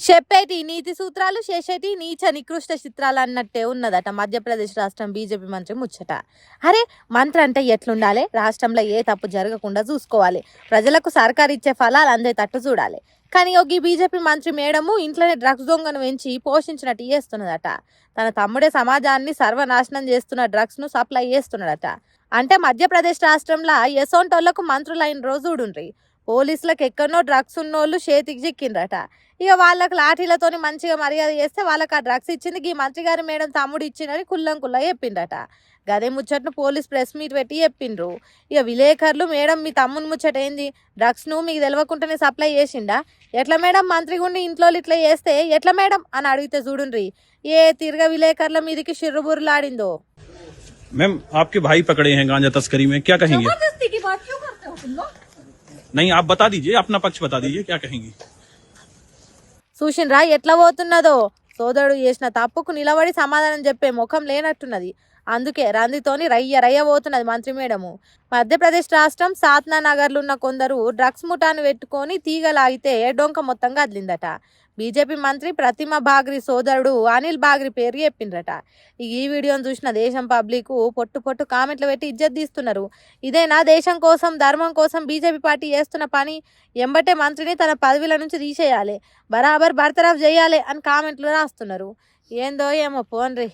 చెప్పేటి నీతి సూత్రాలు చేసేటి నీచ నికృష్ట చిత్రాలు అన్నట్టే ఉన్నదట మధ్యప్రదేశ్ రాష్ట్రం బీజేపీ మంత్రి ముచ్చట. అరే మంత్రి అంటే ఎట్లుండాలి, రాష్ట్రంలో ఏ తప్పు జరగకుండా చూసుకోవాలి, ప్రజలకు సర్కారు ఇచ్చే ఫలాలు అందేటట్టు చూడాలి. కానీ ఈ బీజేపీ మంత్రి మేడము ఇంట్లోనే డ్రగ్స్ దొంగను పెంచి పోషించినట్టు చేస్తున్నదట. తన తమ్ముడే సమాజాన్ని సర్వనాశనం చేస్తున్న డ్రగ్స్ను సప్లై చేస్తున్నాడట. అంటే మధ్యప్రదేశ్ రాష్ట్రంలో ఎసోంటోళ్లకు మంత్రులైన రోజు ఉండ్రి, పోలీసులకు ఎక్కడనో డ్రగ్స్ ఉన్నోళ్ళు చేతికి చిక్కిండ్రట. ఇక వాళ్ళకి లాఠీలతోని మంచిగా మర్యాద చేస్తే వాళ్ళకి ఆ డ్రగ్స్ ఇచ్చింది ఈ మంత్రి గారి మేడం తమ్ముడు ఇచ్చిందని కుల్లం చెప్పిండట. గదే ముచ్చట్ను పోలీస్ ప్రెస్ మీట్ పెట్టి చెప్పిండ్రు. ఇక విలేకరులు మేడం మీ తమ్ముని ముచ్చట ఏంది, డ్రగ్స్ను మీకు తెలియకుండానే సప్లై చేసిండా, ఎట్లా మేడం మంత్రి గుండి ఇంట్లో ఇట్లా చేస్తే ఎట్లా మేడం అని అడిగితే చూడుండ్రి ఏ తిరగ విలేకరుల మీదకి షిర్రుబుర్రులాడిందో. मैम आपके भाई पकड़े हैं गांजा तस्करी में, क्या कहेंगे? जबरदस्ती की बात क्यों करते हो तुम लोग? नहीं आप बता दीजिए, अपना पक्ष बता दीजिए, क्या कहेंगी? చూసిండ్రా ఎట్లా పోతున్నదో. సోదరుడు చేసిన తప్పుకు నిలబడి సమాధానం చెప్పే ముఖం లేనట్టున్నది. అందుకే రందితోని రయ్య పోతున్నది మంత్రి మేడము. మధ్యప్రదేశ్ రాష్ట్రం సాత్నా నగర్లో ఉన్న కొందరు డ్రగ్స్ ముఠాను పెట్టుకొని తీగలాగితే డొంక మొత్తం కదిలిందట. బీజేపీ మంత్రి ప్రతిమ బాగ్రి సోదరుడు అనిల్ బాగ్రి పేరు చెప్పిండ్రట. ఈ వీడియోను చూసిన దేశం పబ్లిక్ పొట్టు కామెంట్లు పెట్టి ఇజ్జత్ తీస్తున్నారు. ఇదేనా దేశం కోసం ధర్మం కోసం బీజేపీ పార్టీ చేస్తున్న పని? ఎంబటే మంత్రిని తన పదవిల నుంచి తీసేయాలి, బరాబర్ బర్తరఫ్ చేయాలి అని కామెంట్లు రాస్తున్నారు. ఏందో ఏమో పోన్రి.